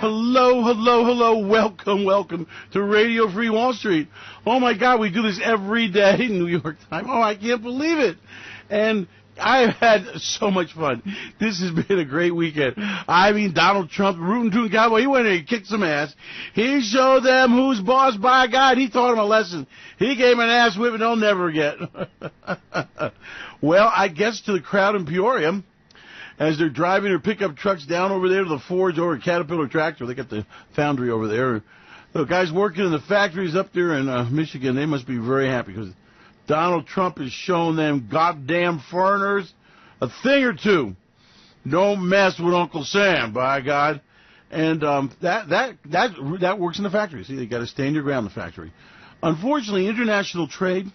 Hello, hello, hello. Welcome to Radio Free Wall Street. Oh, my God, we do this every day in New York time. Oh, I can't believe it. And I've had so much fun. This has been a great weekend. I mean, Donald Trump, rootin' tootin' cowboy, he went in and kicked some ass. He showed them who's boss by God. He taught them a lesson. He gave them an ass whipping they'll never get. Well, I guess to the crowd in Peoria, as they're driving their pickup trucks down over there to the Fords over at Caterpillar Tractor, they got the foundry over there. The guys working in the factories up there in Michigan, they must be very happy because Donald Trump has shown them goddamn foreigners a thing or two. Don't mess with Uncle Sam, by God. And that works in the factory. See, they got to stand your ground in the factory. Unfortunately, international trade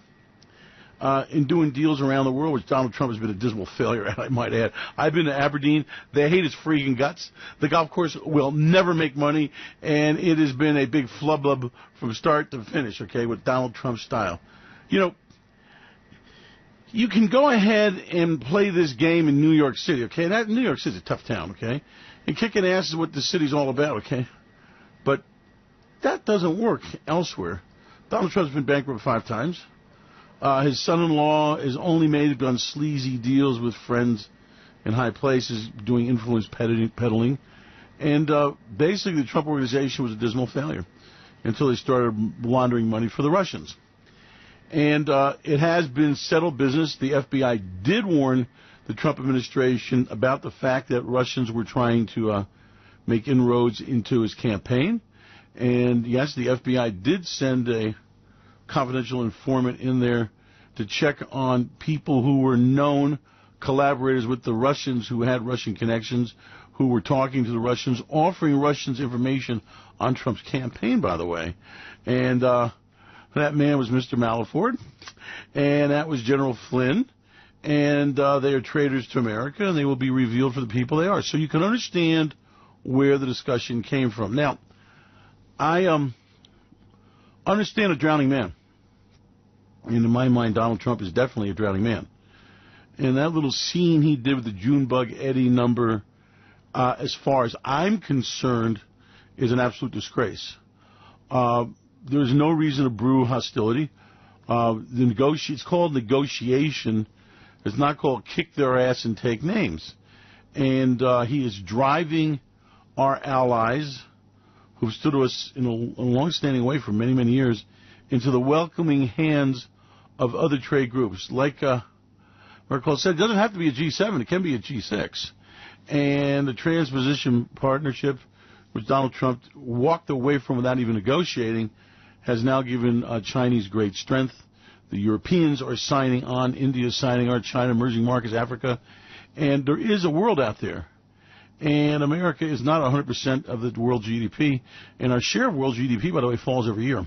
in doing deals around the world, which Donald Trump has been a dismal failure at, I might add. I've been to Aberdeen. They hate his freaking guts. The golf course will never make money, and it has been a big flub from start to finish, okay, with Donald Trump's style. You know, you can go ahead and play this game in New York City, okay? New York City's a tough town, okay? And kicking ass is what the city's all about, okay? But that doesn't work elsewhere. Donald Trump's been bankrupt 5 times. His son-in-law is only made on sleazy deals with friends in high places doing influence peddling. And basically the Trump organization was a dismal failure until they started laundering money for the Russians. And it has been settled business. The FBI did warn the Trump administration about the fact that Russians were trying to make inroads into his campaign. And, yes, the FBI did send a confidential informant in there to check on people who were known collaborators with the Russians who had Russian connections, who were talking to the Russians, offering Russians information on Trump's campaign, by the way. And that man was Mr. Manafort, and that was General Flynn, and they are traitors to America, and they will be revealed for the people they are. So you can understand where the discussion came from. Now, I understand a drowning man. And in my mind, Donald Trump is definitely a drowning man. And that little scene he did with the Junebug Eddie number, as far as I'm concerned, is an absolute disgrace. There's no reason to brew hostility. It's called negotiation. It's not called kick their ass and take names. And he is driving our allies, who've stood to us in a long-standing way for many, many years, into the welcoming hands of other trade groups. Like Merkel said, it doesn't have to be a G7. It can be a G6. And the Transposition Partnership, which Donald Trump walked away from without even negotiating, has now given Chinese great strength. The Europeans are signing on. India is signing on. China, emerging markets, Africa. And there is a world out there. And America is not 100% of the world GDP. And our share of world GDP, by the way, falls every year.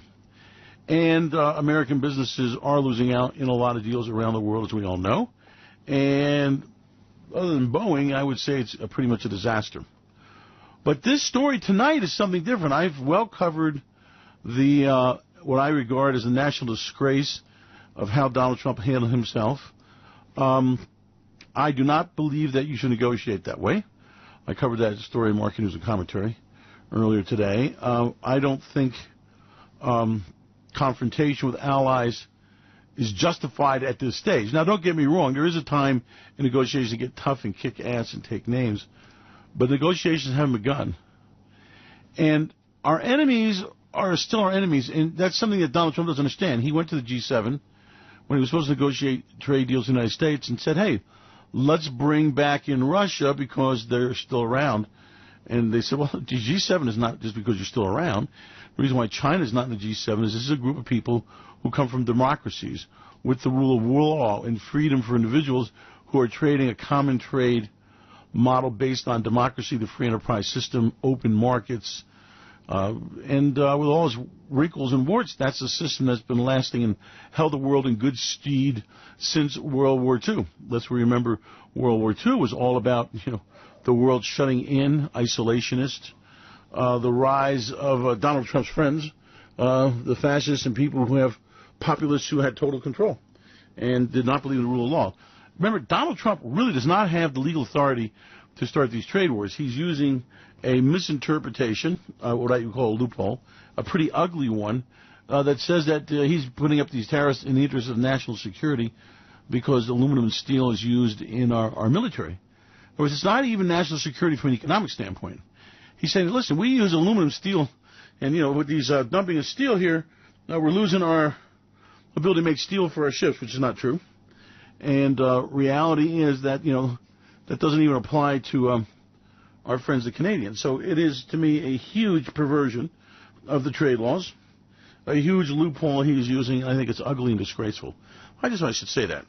And American businesses are losing out in a lot of deals around the world, as we all know. And other than Boeing, I would say it's pretty much a disaster. But this story tonight is something different. I've well covered the what I regard as a national disgrace of how Donald Trump handled himself. I do not believe that you should negotiate that way. I covered that story in Market News and Commentary earlier today. I don't think confrontation with allies is justified at this stage. Now, don't get me wrong. There is a time in negotiations to get tough and kick ass and take names. But negotiations haven't begun. And our enemies are still our enemies, and that's something that Donald Trump doesn't understand. He went to the G7 when he was supposed to negotiate trade deals with the United States and said, hey, let's bring back in Russia because they're still around. And they said, well, the G7 is not just because you're still around. The reason why China is not in the G7 is this is a group of people who come from democracies with the rule of law and freedom for individuals who are trading a common trade model based on democracy, the free enterprise system, open markets, and with all its wrinkles and warts, that's a system that's been lasting and held the world in good stead since World War II. Let's remember World War II was all about, the world shutting in, isolationist, the rise of Donald Trump's friends, the fascists and people who have populists who had total control and did not believe in the rule of law. Remember, Donald Trump really does not have the legal authority to start these trade wars. He's using a misinterpretation, what I would call a loophole, a pretty ugly one, that says that he's putting up these tariffs in the interest of national security because aluminum and steel is used in our military. In other words, it's not even national security from an economic standpoint. He's saying, listen, we use aluminum, steel, and, with these dumping of steel here, we're losing our ability to make steel for our ships, which is not true. And reality is that, that doesn't even apply to our friends the Canadians. So it is, to me, a huge perversion of the trade laws, a huge loophole he's using. I think it's ugly and disgraceful. I should say that.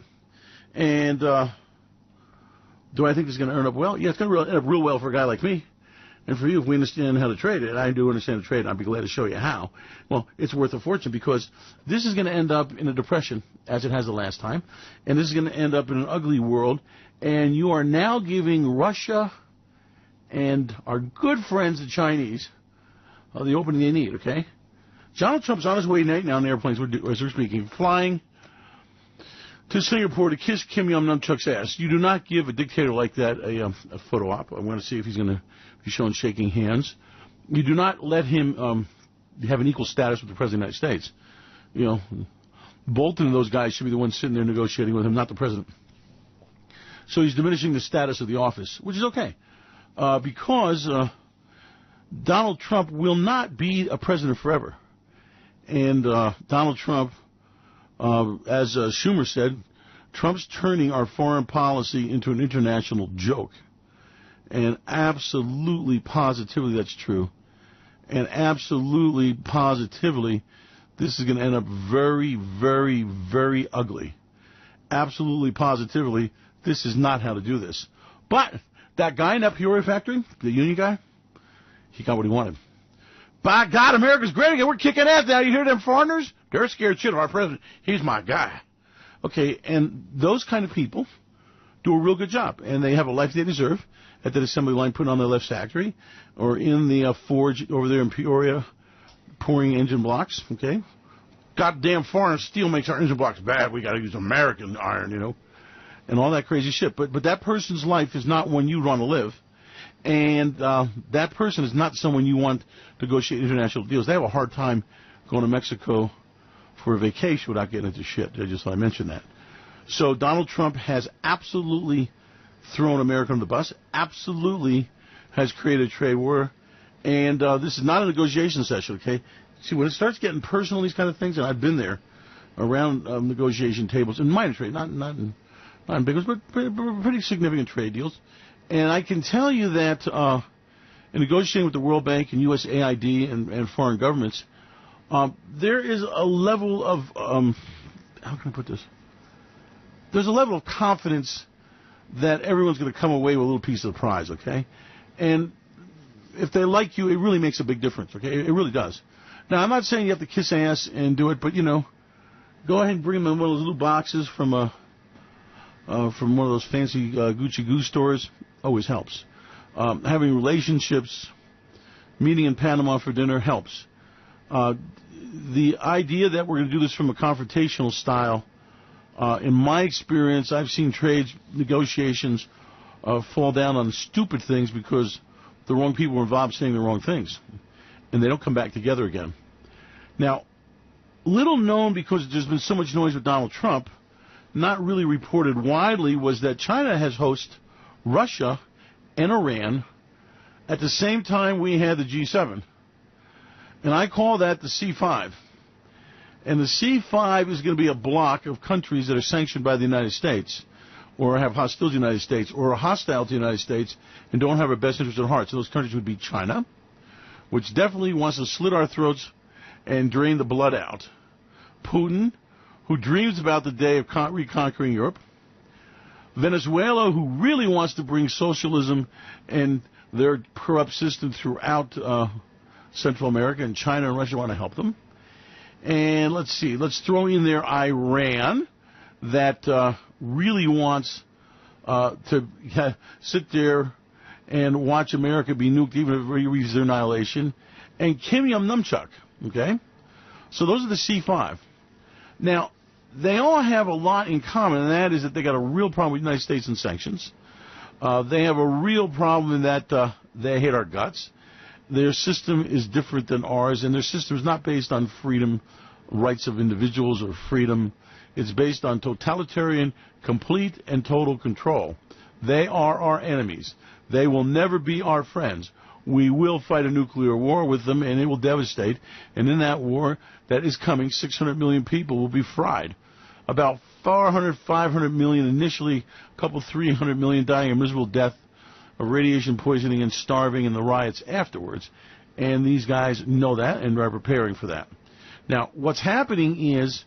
And do I think it's going to earn up well? Yeah, it's going to end up real well for a guy like me. And for you, if we understand how to trade it, and I do understand the trade, and I'd be glad to show you how, well, it's worth a fortune because this is going to end up in a depression, as it has the last time, and this is going to end up in an ugly world, and you are now giving Russia and our good friends, the Chinese, the opening they need, okay? Donald Trump's on his way right now in airplanes, as we're speaking, flying to Singapore to kiss Kim Jong-Numchuk's ass. You do not give a dictator like that a photo op. I want to see if he's going to be shown shaking hands. You do not let him have an equal status with the President of the United States. Bolton and those guys should be the ones sitting there negotiating with him, not the President. So he's diminishing the status of the office, which is okay, because Donald Trump will not be a president forever. And Donald Trump, as Schumer said, Trump's turning our foreign policy into an international joke. And absolutely, positively, that's true. And absolutely, positively, this is going to end up very, very, very ugly. Absolutely, positively, this is not how to do this. But that guy in that Peoria factory, the union guy, he got what he wanted. By God, America's great again. We're kicking ass now. You hear them foreigners? They're scared shit of our president. He's my guy. Okay, and those kind of people do a real good job. And they have a life they deserve at that assembly line put on their left factory or in the forge over there in Peoria pouring engine blocks, okay? Goddamn foreign steel makes our engine blocks bad. We got to use American iron, and all that crazy shit. But that person's life is not one you want to live. And that person is not someone you want to negotiate international deals. They have a hard time going to Mexico for a vacation without getting into shit. I just mentioned that. So Donald Trump has absolutely thrown America on the bus, absolutely has created a trade war, and this is not a negotiation session, okay? See, when it starts getting personal, these kind of things, and I've been there around negotiation tables in minor trade, not in big ones, but pretty significant trade deals. And I can tell you that in negotiating with the World Bank and USAID and foreign governments, there is a level of, how can I put this? There's a level of confidence that everyone's going to come away with a little piece of the prize, okay? And if they like you, it really makes a big difference, okay? It really does. Now, I'm not saying you have to kiss ass and do it, but, go ahead and bring them in one of those little boxes from one of those fancy Gucci Goo stores. Always helps. Having relationships, meeting in Panama for dinner helps. The idea that we're going to do this from a confrontational style, in my experience, I've seen trades negotiations fall down on stupid things because the wrong people are involved saying the wrong things, and they don't come back together again. Now, little known because there's been so much noise with Donald Trump, not really reported widely, was that China has hosted Russia and Iran at the same time we had the G7. And I call that the C5. And the C5 is going to be a block of countries that are sanctioned by the United States or have hostility to the United States or are hostile to the United States and don't have our best interest at heart. So those countries would be China, which definitely wants to slit our throats and drain the blood out. Putin, who dreams about the day of reconquering Europe. Venezuela, who really wants to bring socialism and their corrupt system throughout Central America, and China and Russia want to help them. And let's see, let's throw in there Iran, that really wants to sit there and watch America be nuked, even if it reaches their annihilation. And Kim Jong-Numchuk, okay? So those are the C5. Now, they all have a lot in common, and that is that they got a real problem with the United States and sanctions. They have a real problem in that they hate our guts. Their system is different than ours, and their system is not based on freedom, rights of individuals, or freedom. It's based on totalitarian, complete and total control. They are our enemies. They will never be our friends. We will fight a nuclear war with them, and it will devastate. And in that war that is coming, 600 million people will be fried. About 400, 500 million initially, a couple 300 million dying a miserable death of radiation poisoning and starving in the riots afterwards. And these guys know that and are preparing for that. Now, what's happening is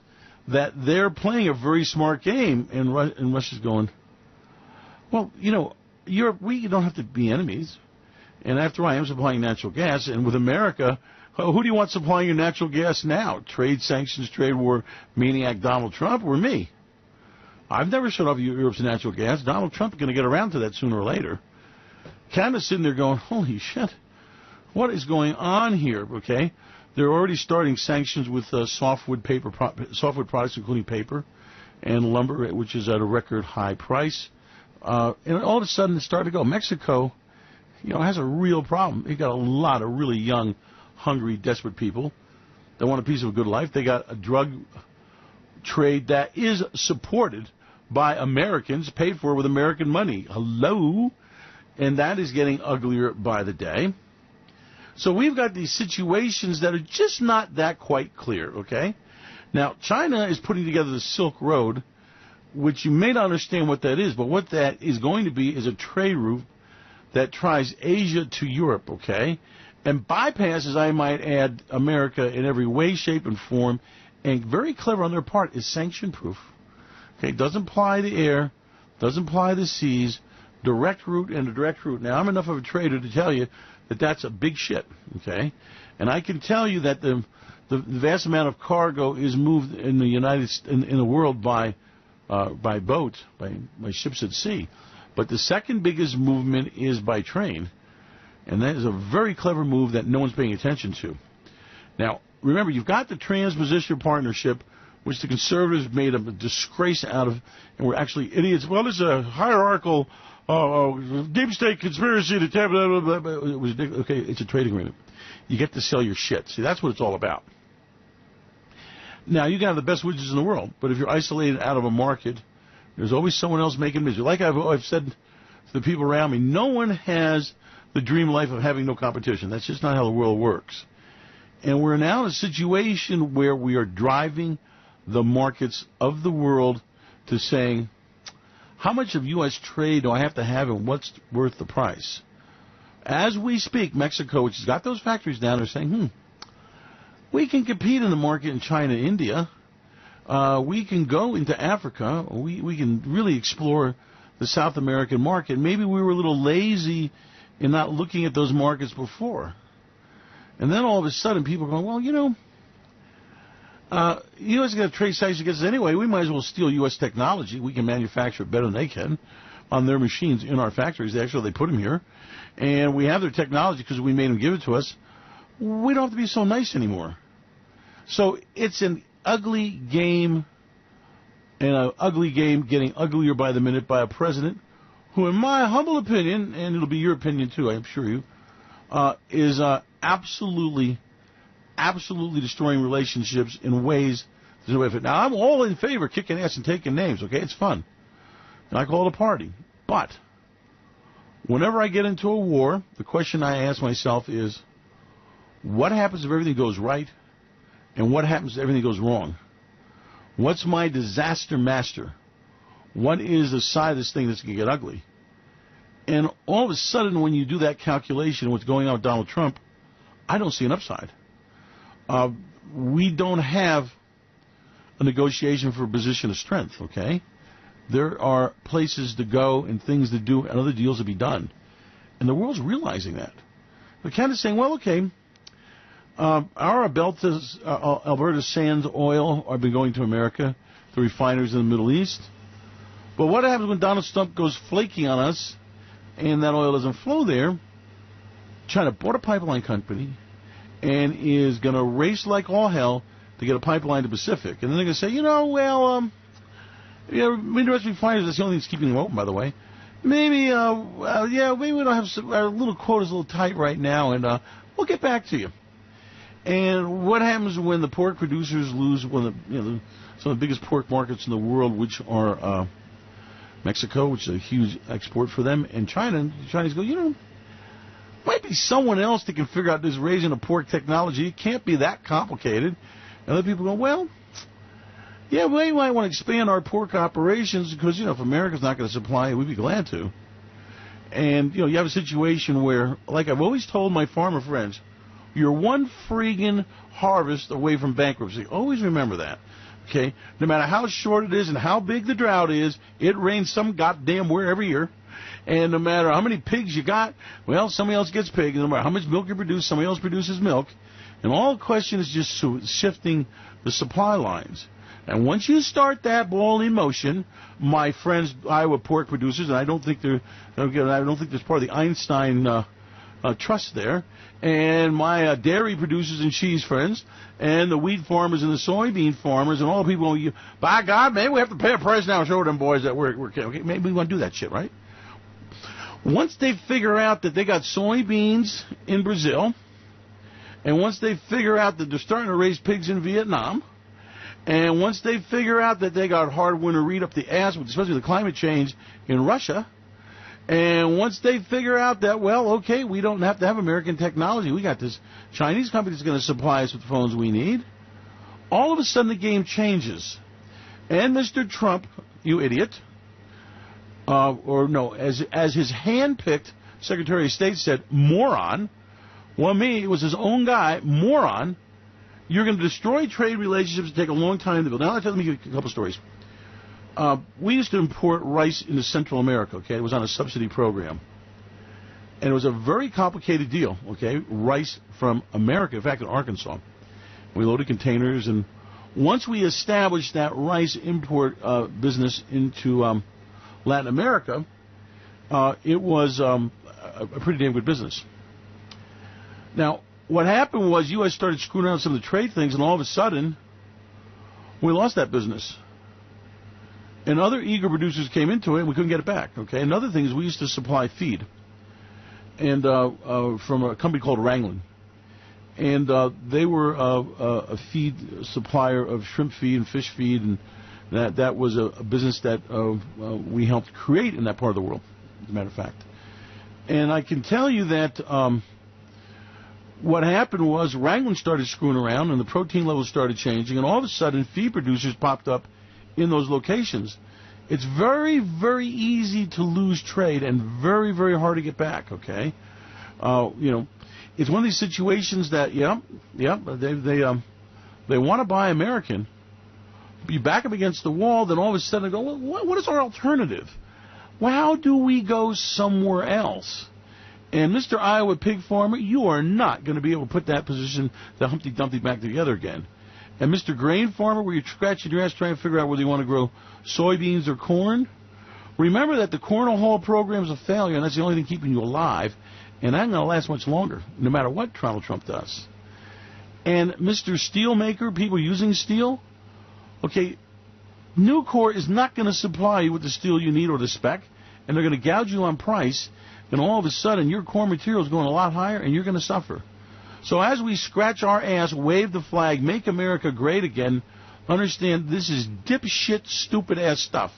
that they're playing a very smart game, and Russia's going, well, you know, we don't have to be enemies. And after all, I am supplying natural gas, and with America, who do you want supplying your natural gas now? Trade sanctions, trade war maniac Donald Trump, or me? I've never shut off Europe's natural gas. Donald Trump is going to get around to that sooner or later. Canada's sitting there going, holy shit, what is going on here, okay? They're already starting sanctions with softwood products, including paper and lumber, which is at a record high price. And all of a sudden, it's starting to go. Mexico, has a real problem. They got a lot of really young, hungry, desperate people that want a piece of a good life. They got a drug trade that is supported by Americans, paid for with American money. Hello? And that is getting uglier by the day. So we've got these situations that are just not that quite clear, okay? Now, China is putting together the Silk Road, which you may not understand what that is, but what that is going to be is a trade route that tries Asia to Europe, okay? And bypasses, I might add, America in every way, shape, and form, and very clever on their part, is sanction-proof. Okay, doesn't ply the air, doesn't ply the seas, direct route and a direct route. Now, I'm enough of a trader to tell you that that's a big shit, okay? And I can tell you that the vast amount of cargo is moved in the world by boat, by ships at sea. But the second biggest movement is by train. And that is a very clever move that no one's paying attention to. Now, remember, you've got the Transposition Partnership, which the conservatives made a disgrace out of, and we're actually idiots. Well, it's a hierarchical deep state conspiracy to tap. It was okay. It's a trade agreement. You get to sell your shit. See, that's what it's all about. Now, you can have the best widgets in the world, but if you're isolated out of a market, there's always someone else making misery. Like I've said to the people around me, no one has the dream life of having no competition. That's just not how the world works. And we're now in a situation where we are driving the markets of the world to saying, how much of U.S. trade do I have to have and what's worth the price? As we speak, Mexico, which has got those factories down, are saying, we can compete in the market in China, India. We can go into Africa. We can really explore the South American market. Maybe we were a little lazy in not looking at those markets before. And then all of a sudden people are going, well, U.S. got trade sanctions against us anyway. We might as well steal U.S. technology. We can manufacture it better than they can on their machines in our factories. They put them here. And we have their technology because we made them give it to us. We don't have to be so nice anymore. So it's an ugly game, and an ugly game getting uglier by the minute by a president who, in my humble opinion, and it'll be your opinion too, I assure you, is absolutely destroying relationships in ways there's no way of it. Now, I'm all in favor of kicking ass and taking names, okay? It's fun. And I call it a party. But whenever I get into a war, the question I ask myself is, what happens if everything goes right? And what happens if everything goes wrong? What's my disaster master? What is the side of this thing that's going to get ugly? And all of a sudden, when you do that calculation, what's going on with Donald Trump, I don't see an upside. We don't have a negotiation for a position of strength, okay? There are places to go and things to do and other deals to be done. And the world's realizing that. They're kind of saying, well, okay, our Alberta Sands oil have been going to America, the refineries in the Middle East. But what happens when Donald Trump goes flaky on us and that oil doesn't flow there? China bought a pipeline company and is going to race like all hell to get a pipeline to Pacific. And then they're going to say, Midwest refineries, that's the only thing that's keeping them open, by the way. maybe, maybe we don't have our little quota's a little tight right now, and we'll get back to you. And what happens when the pork producers lose one of some of the biggest pork markets in the world, which are Mexico, which is a huge export for them, and China? The Chinese go, might be someone else that can figure out this raising of pork technology. It can't be that complicated. And other people go, well, yeah, we might want to expand our pork operations because, if America's not going to supply it, we'd be glad to. And, you have a situation where, like I've always told my farmer friends, you're one friggin' harvest away from bankruptcy. Always remember that, okay? No matter how short it is and how big the drought is, it rains some goddamn where every year. And no matter how many pigs you got, well, somebody else gets pigs. No matter how much milk you produce, somebody else produces milk. And all the question is just shifting the supply lines. And once you start that ball in motion, my friends, Iowa pork producers, and I don't think there's part of the Einstein trust there, and my dairy producers and cheese friends, and the wheat farmers and the soybean farmers, and all the people, by God, maybe we have to pay a price now and show them boys that we're okay. Maybe we want to do that shit, right? Once they figure out that they got soybeans in Brazil, and once they figure out that they're starting to raise pigs in Vietnam, and once they figure out that they got hard winter wheat up the ass, especially the climate change in Russia, and once they figure out that, well, okay, we don't have to have American technology, we got this Chinese company that's going to supply us with the phones we need, all of a sudden the game changes. And Mr. Trump, you idiot, as his hand-picked Secretary of State said, moron, well, it was his own guy, moron, you're going to destroy trade relationships and take a long time to build. Now, let me give you a couple stories. We used to import rice into Central America, okay? It was on a subsidy program. And it was a very complicated deal, okay? Rice from America, in fact, in Arkansas. We loaded containers, and once we established that rice import business into Latin America, it was a pretty damn good business. Now, what happened was U.S. started screwing around some of the trade things, and all of a sudden, we lost that business. And other eager producers came into it, and we couldn't get it back. Okay. Another thing is we used to supply feed, and from a company called Wrangling, and they were a feed supplier of shrimp feed and fish feed, and that was a business that we helped create in that part of the world, as a matter of fact. And I can tell you that what happened was Wrangling started screwing around, and the protein levels started changing, and all of a sudden feed producers popped up in those locations. It's very, very easy to lose trade and very, very hard to get back, okay? It's one of these situations that, they want to buy American. You back up against the wall, then all of a sudden they go, well, what is our alternative? Well, how do we go somewhere else? And Mr. Iowa pig farmer, you are not going to be able to put that position, the Humpty Dumpty, back together again. And Mr. Grain farmer, where you're scratching your ass trying to figure out whether you want to grow soybeans or corn, remember that the Corn Hall program is a failure, and that's the only thing keeping you alive, and that ain't going to last much longer, no matter what Donald Trump does. And Mr. Steelmaker, people using steel, okay, Nucor is not going to supply you with the steel you need or the spec, and they're going to gouge you on price, and all of a sudden your core material is going a lot higher, and you're going to suffer. So as we scratch our ass, wave the flag, make America great again, understand this is dipshit, stupid-ass stuff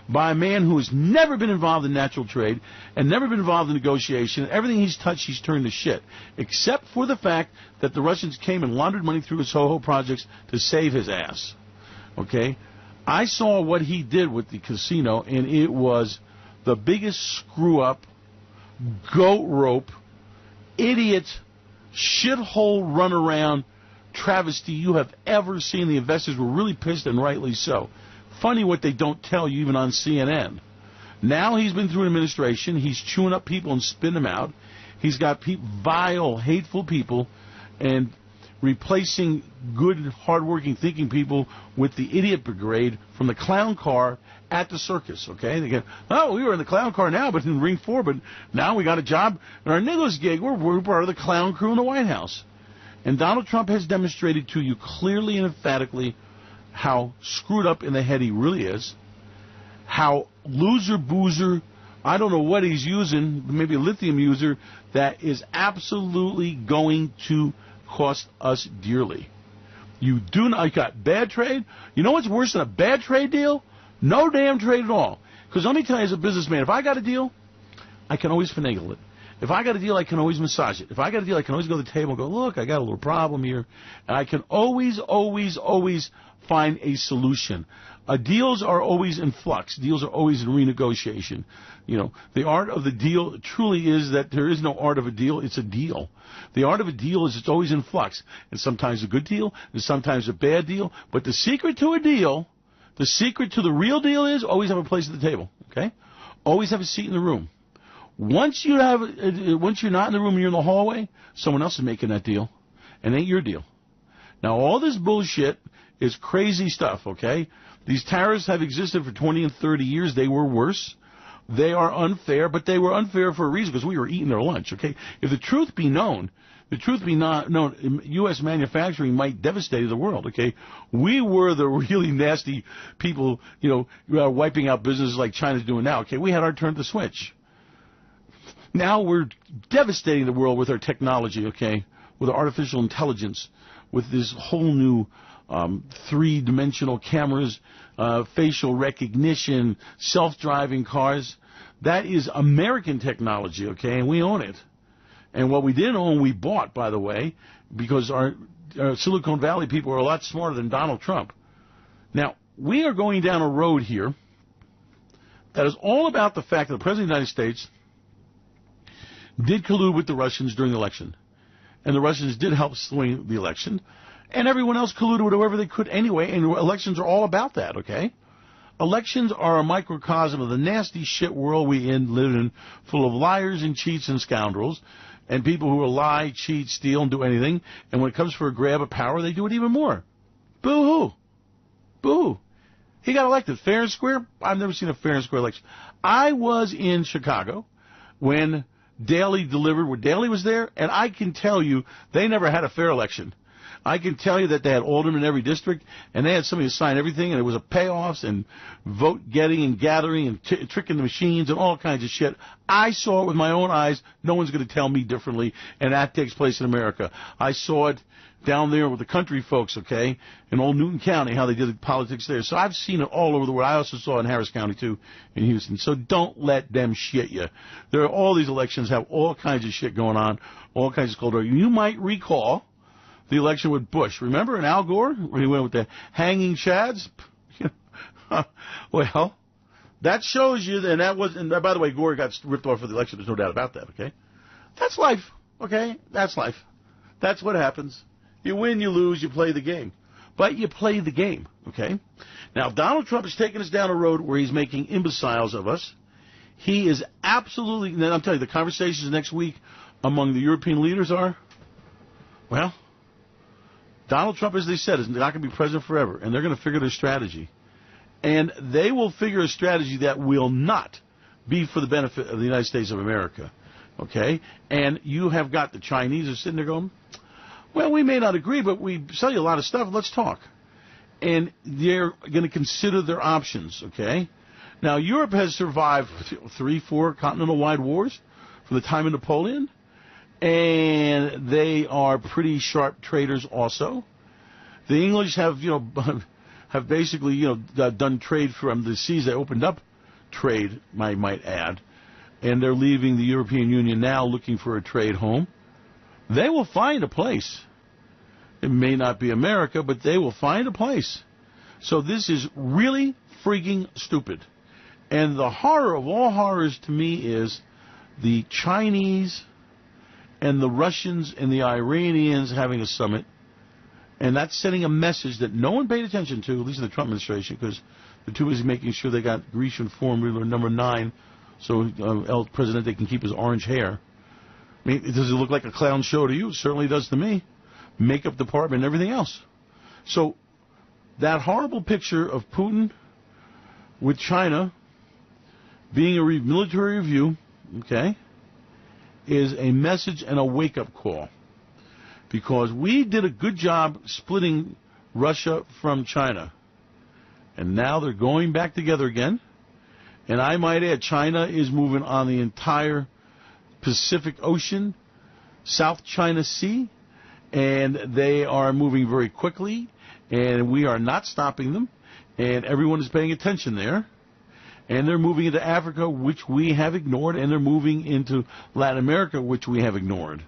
by a man who has never been involved in natural trade and never been involved in negotiation. Everything he's touched, he's turned to shit, except for the fact that the Russians came and laundered money through his Soho projects to save his ass. Okay? I saw what he did with the casino, and it was the biggest screw-up, goat rope, idiot, shithole runaround travesty you have ever seen. The investors were really pissed, and rightly so. Funny what they don't tell you even on CNN. Now he's been through an administration. He's chewing up people and spitting them out. He's got vile, hateful people and replacing good, hardworking, thinking people with the idiot brigade from the clown car at the circus, okay? They go, oh, we were in the clown car now, but in Ring 4, but now we got a job in our Nicholas gig. We're part of the clown crew in the White House. And Donald Trump has demonstrated to you clearly and emphatically how screwed up in the head he really is, how loser-boozer, I don't know what he's using, maybe a lithium user, that is absolutely going to cost us dearly. You do not, you got bad trade. You know what's worse than a bad trade deal? No damn trade at all. Because let me tell you, as a businessman, if I got a deal, I can always finagle it. If I got a deal, I can always massage it. If I got a deal, I can always go to the table and go, look, I got a little problem here. And I can always find a solution. Deals are always in flux. Deals are always in renegotiation. You know, the art of the deal truly is that there is no art of a deal. It's a deal. The art of a deal is it's always in flux. And sometimes a good deal, and sometimes a bad deal. But the secret to a deal, the secret to the real deal is always have a place at the table. Okay? Always have a seat in the room. Once you're not in the room and you're in the hallway, someone else is making that deal. And it ain't your deal. Now, all this bullshit is crazy stuff, okay? These tariffs have existed for 20 and 30 years. They were worse. They are unfair, but they were unfair for a reason, because we were eating their lunch, okay? If the truth be known, U.S. manufacturing might devastate the world, okay? We were the really nasty people, wiping out businesses like China's doing now, okay? We had our turn to switch. Now we're devastating the world with our technology, okay? With artificial intelligence, with this whole new three-dimensional cameras, facial recognition, self-driving cars. That is American technology, okay? And we own it. And what we didn't own, we bought, by the way, because our Silicon Valley people are a lot smarter than Donald Trump. Now, we are going down a road here that is all about the fact that the President of the United States did collude with the Russians during the election. And the Russians did help swing the election. And everyone else colluded with whoever they could anyway. And elections are all about that, okay? Elections are a microcosm of the nasty shit world we live in, full of liars and cheats and scoundrels, and people who will lie, cheat, steal, and do anything. And when it comes for a grab of power, they do it even more. Boo-hoo. Boo-hoo. He got elected fair and square. I've never seen a fair and square election. I was in Chicago when Daley delivered, where Daley was there, and I can tell you they never had a fair election. I can tell you that they had aldermen in every district, and they had somebody to sign everything, and it was a payoffs and vote getting and gathering and tricking the machines and all kinds of shit. I saw it with my own eyes. No one's going to tell me differently, and that takes place in America. I saw it down there with the country folks, okay, in old Newton County, how they did the politics there. So I've seen it all over the world. I also saw it in Harris County, too, in Houston. So don't let them shit you. There are all these elections have all kinds of shit going on, all kinds of cold war. You might recall the election with Bush. Remember in Al Gore, when he went with the hanging chads? Well, that shows you, and that was, and by the way, Gore got ripped off for the election. There's no doubt about that, okay? That's life, okay? That's life. That's what happens. You win, you lose, you play the game. But you play the game, okay? Now, Donald Trump is taking us down a road where he's making imbeciles of us. He is absolutely, and I'm telling you, the conversations next week among the European leaders are, well, Donald Trump, as they said, is not going to be president forever, and they're going to figure their strategy. And they will figure a strategy that will not be for the benefit of the United States of America, okay? And you have got the Chinese are sitting there going, well, we may not agree, but we sell you a lot of stuff. Let's talk. And they're going to consider their options, okay? Now, Europe has survived 3-4 continental-wide wars from the time of Napoleon, and they are pretty sharp traders also. The English have, have basically, done trade from the seas. They opened up trade, I might add, and they're leaving the European Union now looking for a trade home. They will find a place. It may not be America, but they will find a place. So this is really freaking stupid. And the horror of all horrors to me is the Chinese and the Russians and the Iranians having a summit. And that's sending a message that no one paid attention to, at least in the Trump administration, because the two is making sure they got Grecian Formula number 9 so El Presidente can keep his orange hair. I mean, does it look like a clown show to you? It certainly does to me. Makeup department and everything else. So that horrible picture of Putin with China being a military review, okay, is a message and a wake-up call. Because we did a good job splitting Russia from China. And now they're going back together again. And I might add, China is moving on the entire Pacific Ocean, South China Sea, and they are moving very quickly, and we are not stopping them, and everyone is paying attention there. And they're moving into Africa, which we have ignored, and they're moving into Latin America, which we have ignored.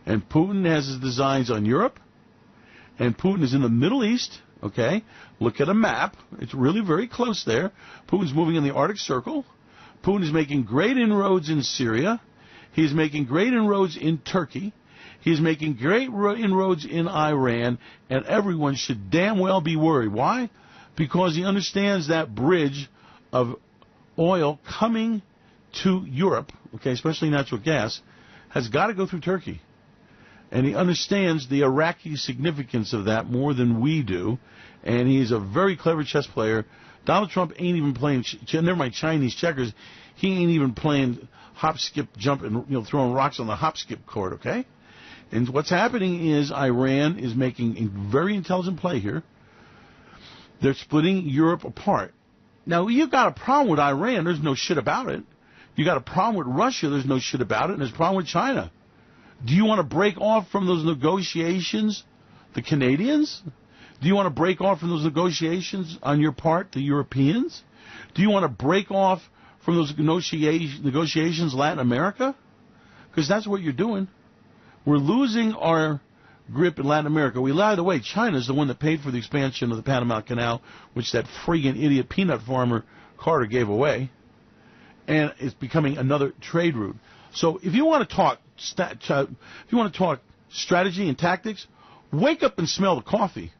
And Putin has his designs on Europe, and Putin is in the Middle East, okay? Look at a map. It's really very close there. Putin's moving in the Arctic Circle. Putin is making great inroads in Syria. He's making great inroads in Turkey. He's making great inroads in Iran, and everyone should damn well be worried. Why? Because he understands that bridge of oil coming to Europe, okay, especially natural gas, has got to go through Turkey. And he understands the Iraqi significance of that more than we do, and he's a very clever chess player. Donald Trump ain't even playing, never mind Chinese checkers, he ain't even playing hop, skip, jump, and throwing rocks on the hop, skip court, okay? And what's happening is Iran is making a very intelligent play here. They're splitting Europe apart. Now, you've got a problem with Iran. There's no shit about it. You got a problem with Russia. There's no shit about it. And there's a problem with China. Do you want to break off from those negotiations, the Canadians? Do you want to break off from those negotiations on your part, the Europeans? Do you want to break off from those negotiations, Latin America? Because that's what you're doing. We're losing our grip in Latin America. By the way, China's the one that paid for the expansion of the Panama Canal, which that friggin' idiot peanut farmer Carter gave away. And it's becoming another trade route. So if you want to talk strategy and tactics, wake up and smell the coffee.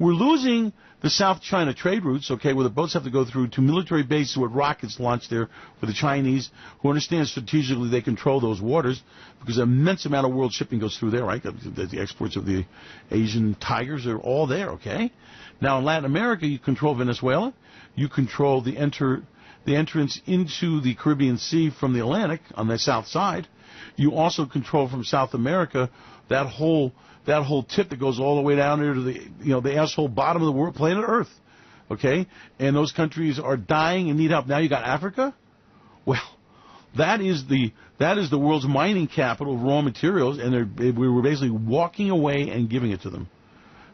We're losing the South China trade routes, okay, where the boats have to go through to military bases with rockets launched there for the Chinese, who understand strategically they control those waters because an immense amount of world shipping goes through there, right? The exports of the Asian tigers are all there, okay? Now in Latin America, you control Venezuela. You control the entrance into the Caribbean Sea from the Atlantic on the south side. You also control from South America that whole tip that goes all the way down there to the asshole bottom of the world, planet Earth, okay? And those countries are dying and need help. Now you got Africa. Well, that is the world's mining capital of raw materials, and we were basically walking away and giving it to them,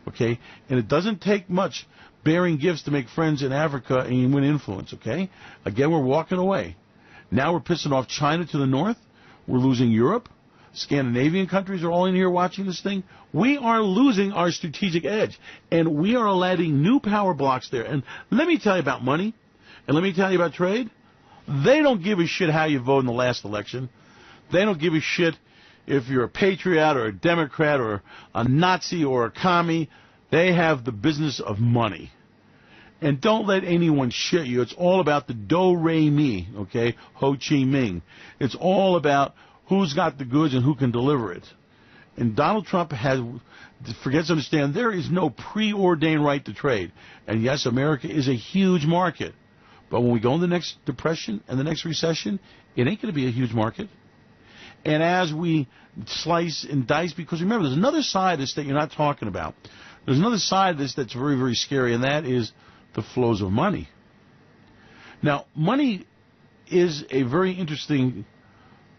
okay? And it doesn't take much bearing gifts to make friends in Africa and win influence, okay? Again, we're walking away. Now we're pissing off China to the north. We're losing Europe. Scandinavian countries are all in here watching this thing. We are losing our strategic edge, and we are letting new power blocks there. And let me tell you about money, and let me tell you about trade. They don't give a shit how you vote in the last election. They don't give a shit if you're a patriot or a Democrat or a Nazi or a commie. They have the business of money. And don't let anyone shit you. It's all about the do-re-mi, okay, Ho Chi Minh. It's all about who's got the goods and who can deliver it. And Donald Trump forgets to understand there is no preordained right to trade. And yes, America is a huge market. But when we go in the next depression and the next recession, it ain't going to be a huge market. And as we slice and dice, because remember, there's another side of this that you're not talking about. There's another side of this that's very, very scary, and that is the flows of money. Now, money is a very interesting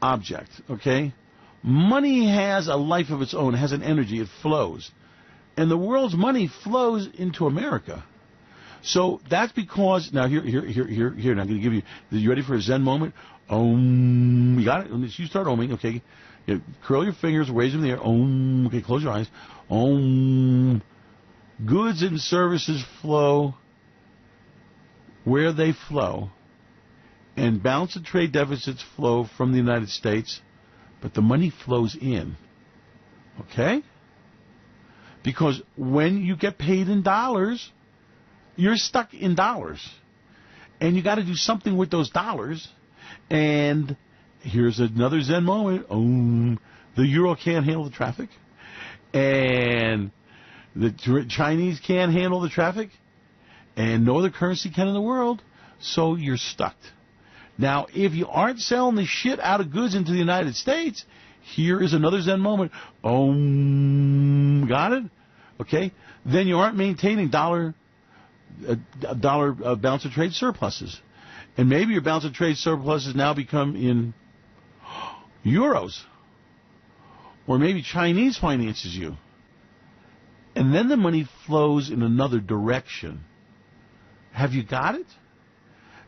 object, okay? Money has a life of its own, it has an energy, it flows. And the world's money flows into America. So that's because, now here, now I'm going to give you, are you ready for a Zen moment? You got it? You start oming, okay? You curl your fingers, raise them in the air, okay, close your eyes. Goods and services flow where they flow, and balance of trade deficits flow from the United States, but the money flows in, okay? Because when you get paid in dollars, you're stuck in dollars, and you got to do something with those dollars. And here's another Zen moment. The euro can't handle the traffic, and the Chinese can't handle the traffic, and no other currency can in the world, so you're stuck. Now, if you aren't selling the shit out of goods into the United States, here is another Zen moment. Got it? Okay? Then you aren't maintaining dollar balance of trade surpluses. And maybe your balance of trade surplus has now become in euros. Or maybe Chinese finances you. And then the money flows in another direction. Have you got it?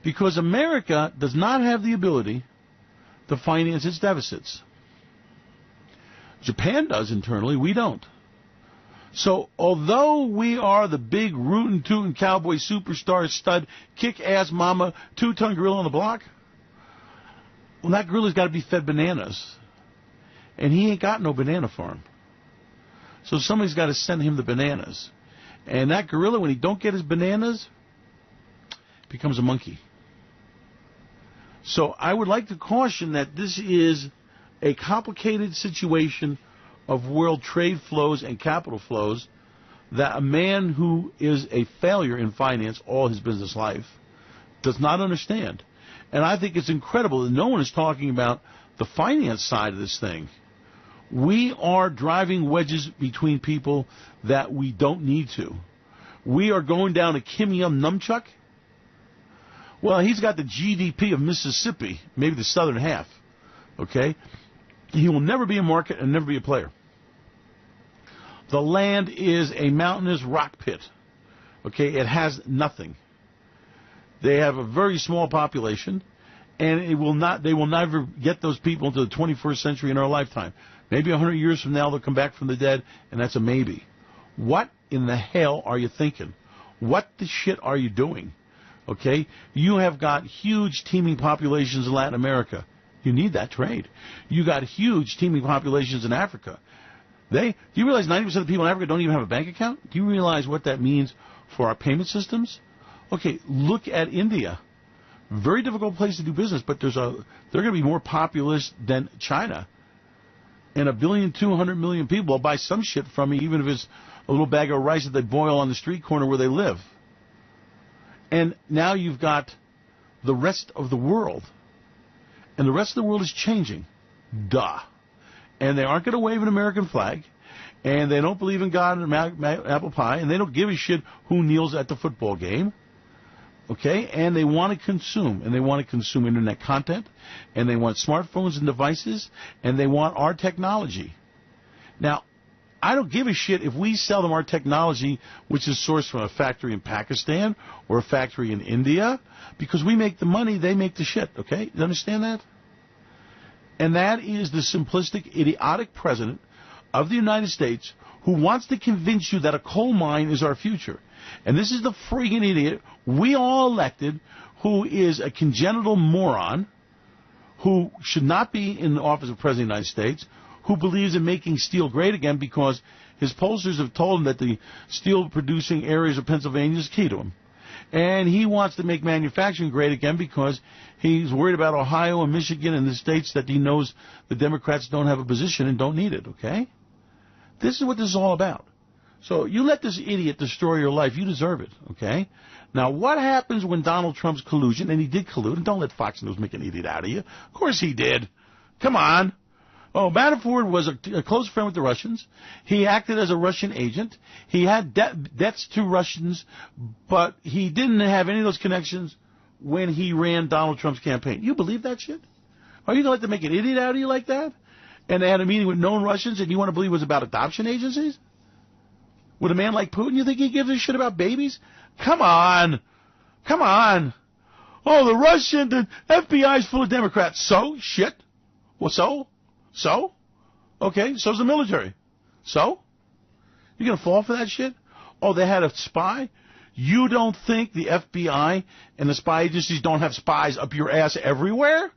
Because America does not have the ability to finance its deficits. Japan does internally, we don't. So although we are the big rootin' tootin' cowboy superstar stud, kick-ass mama, 2-ton gorilla on the block, well, that gorilla's got to be fed bananas. And he ain't got no banana farm. So somebody's got to send him the bananas. And that gorilla, when he don't get his bananas, becomes a monkey. So I would like to caution that this is a complicated situation of world trade flows and capital flows that a man who is a failure in finance all his business life does not understand. And I think it's incredible that no one is talking about the finance side of this thing. We are driving wedges between people that we don't need to. We are going down a Kim Yum-Numchuck. Well, he's got the GDP of Mississippi, maybe the southern half. Okay? He will never be a market and never be a player. The land is a mountainous rock pit. Okay? It has nothing. They have a very small population, and they will never get those people into the 21st century in our lifetime. Maybe 100 years from now they'll come back from the dead, and that's a maybe. What in the hell are you thinking? What the shit are you doing? Okay? You have got huge teeming populations in Latin America. You need that trade. You got huge teeming populations in Africa. Do you realize 90% of the people in Africa don't even have a bank account? Do you realize what that means for our payment systems? Okay, look at India. Very difficult place to do business, but they're going to be more populous than China. And 1.2 billion people will buy some shit from me, even if it's a little bag of rice that they boil on the street corner where they live. And now you've got the rest of the world. And the rest of the world is changing. Duh. And they aren't going to wave an American flag. And they don't believe in God and apple pie. And they don't give a shit who kneels at the football game. Okay? And they want to consume. And they want to consume internet content. And they want smartphones and devices. And they want our technology. Now, I don't give a shit if we sell them our technology, which is sourced from a factory in Pakistan or a factory in India, because we make the money, they make the shit, okay? You understand that? And that is the simplistic, idiotic president of the United States who wants to convince you that a coal mine is our future. And this is the freaking idiot we all elected who is a congenital moron who should not be in the office of President of the United States, who believes in making steel great again because his pollsters have told him that the steel-producing areas of Pennsylvania is key to him. And he wants to make manufacturing great again because he's worried about Ohio and Michigan and the states that he knows the Democrats don't have a position and don't need it, okay? This is what this is all about. So you let this idiot destroy your life. You deserve it, okay? Now, what happens when Donald Trump's collusion, and he did collude, and don't let Fox News make an idiot out of you. Of course he did. Come on. Oh, Manafort was a close friend with the Russians. He acted as a Russian agent. He had debts to Russians, but he didn't have any of those connections when he ran Donald Trump's campaign. You believe that shit? Are you going to let them make an idiot out of you like that? And they had a meeting with known Russians, and you want to believe it was about adoption agencies? With a man like Putin, you think he gives a shit about babies? Come on. Come on. Oh, the FBI's full of Democrats. So? Shit. Well, so? So? Okay, so's the military. So? You're going to fall for that shit? Oh, they had a spy? You don't think the FBI and the spy agencies don't have spies up your ass everywhere?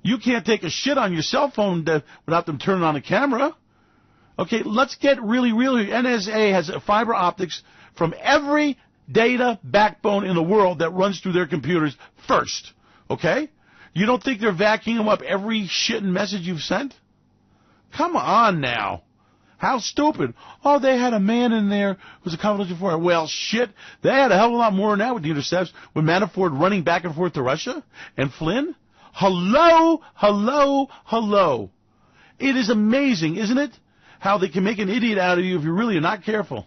You can't take a shit on your cell phone without them turning on the camera. Okay, let's get really real here. NSA has fiber optics from every data backbone in the world that runs through their computers first. Okay? You don't think they're vacuuming up every shit and message you've sent? Come on now. How stupid. Oh, they had a man in there who's a confidential informant. Well, shit, they had a hell of a lot more than that with the intercepts, with Manafort running back and forth to Russia and Flynn. Hello, hello, hello. It is amazing, isn't it, how they can make an idiot out of you if you really are not careful.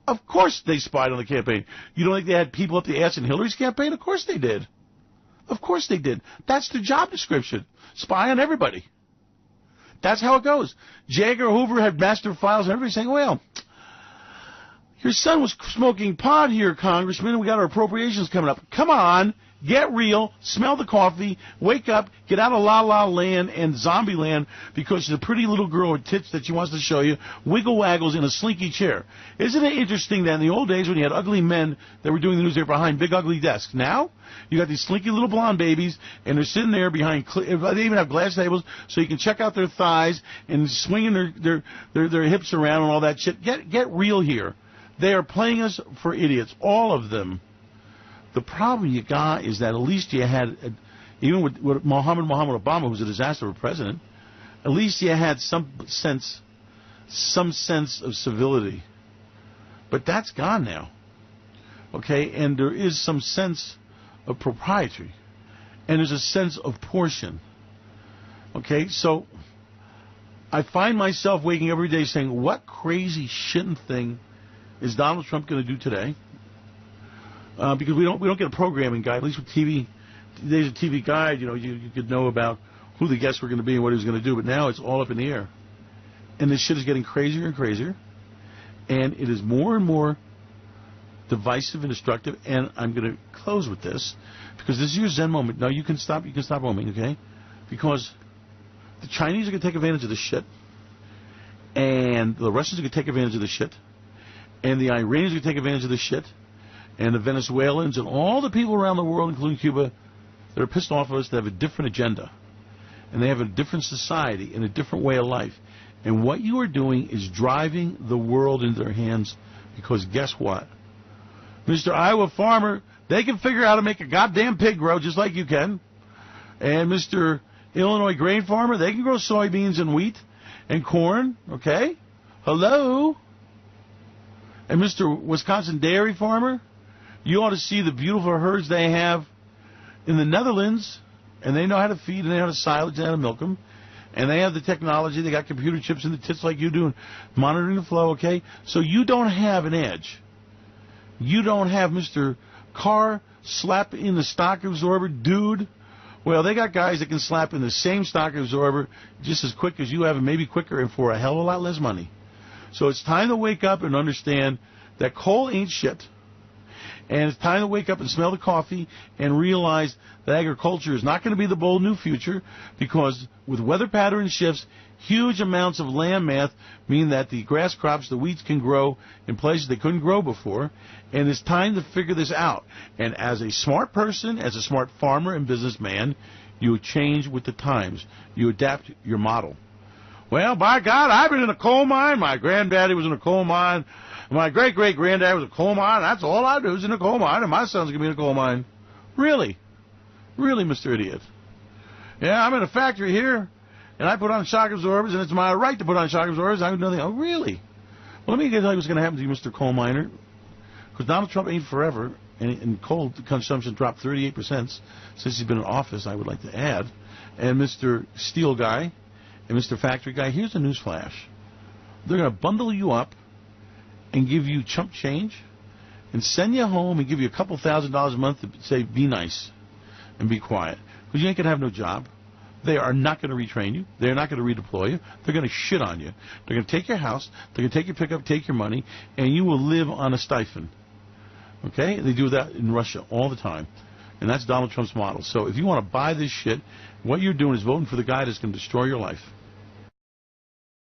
Of course they spied on the campaign. You don't think they had people up the ass in Hillary's campaign? Of course they did. Of course they did. That's their job description. Spy on everybody. That's how it goes. J. Edgar Hoover had master files, and everybody's saying, well, your son was smoking pot here, Congressman, and we got our appropriations coming up. Come on. Get real, smell the coffee, wake up, get out of La-La Land and Zombie Land because she's a pretty little girl with tits that she wants to show you, wiggle waggles in a slinky chair. Isn't it interesting that in the old days when you had ugly men that were doing the news, they were behind big ugly desks? Now, you got these slinky little blonde babies, and they're sitting there behind, they even have glass tables so you can check out their thighs and swinging their hips around and all that shit. Get real here. They are playing us for idiots, all of them. The problem you got is that at least you had, even with Mohammed Obama, who was a disaster of a president, at least you had some sense of civility. But that's gone now. Okay? And there is some sense of propriety. And there's a sense of portion. Okay? So I find myself waking every day saying, what crazy shitting thing is Donald Trump going to do today? Because we don't get a programming guide. At least with TV, today's a TV guide. You know, you could know about who the guests were going to be and what he was going to do. But now it's all up in the air, and this shit is getting crazier and crazier, and it is more and more divisive and destructive. And I'm going to close with this because this is your Zen moment. Now you can stop. You can stop roaming, okay? Because the Chinese are going to take advantage of this shit, and the Russians are going to take advantage of this shit, and the Iranians are going to take advantage of this shit. And the Venezuelans and all the people around the world, including Cuba, that are pissed off of us, that have a different agenda. And they have a different society and a different way of life. And what you are doing is driving the world into their hands because guess what? Mr. Iowa Farmer, they can figure out how to make a goddamn pig grow just like you can. And Mr. Illinois Grain Farmer, they can grow soybeans and wheat and corn, okay? Hello? And Mr. Wisconsin Dairy Farmer, you ought to see the beautiful herds they have in the Netherlands, and they know how to feed, and they know how to silage, and how to milk them, and they have the technology. They got computer chips in the tits like you do, and monitoring the flow, okay? So you don't have an edge. You don't have Mr. Carr slap in the stock absorber, dude. Well, they got guys that can slap in the same stock absorber just as quick as you have, and maybe quicker, and for a hell of a lot less money. So it's time to wake up and understand that coal ain't shit. And it's time to wake up and smell the coffee and realize that agriculture is not going to be the bold new future because with weather pattern shifts, huge amounts of land mass mean that the grass crops, the weeds can grow in places they couldn't grow before. And it's time to figure this out. And as a smart person, as a smart farmer and businessman, you change with the times. You adapt your model. Well, by God, I've been in a coal mine. My granddaddy was in a coal mine. My great-great-granddad was a coal mine. That's all I do is in a coal mine, and my son's going to be in a coal mine. Really? Really, Mr. Idiot? Yeah, I'm in a factory here, and I put on shock absorbers, and it's my right to put on shock absorbers. I know. Oh, really? Well, let me tell you what's going to happen to you, Mr. Coal Miner. Because Donald Trump ain't forever, and coal consumption dropped 38% since he's been in office, I would like to add. And Mr. Steel Guy and Mr. Factory Guy, here's a news flash. They're going to bundle you up and give you chump change and send you home and give you a couple $1,000s a month to say, be nice and be quiet. Because you ain't going to have no job. They are not going to retrain you. They're not going to redeploy you. They're going to shit on you. They're going to take your house. They're going to take your pickup, take your money, and you will live on a stipend. Okay? They do that in Russia all the time. And that's Donald Trump's model. So if you want to buy this shit, what you're doing is voting for the guy that's going to destroy your life.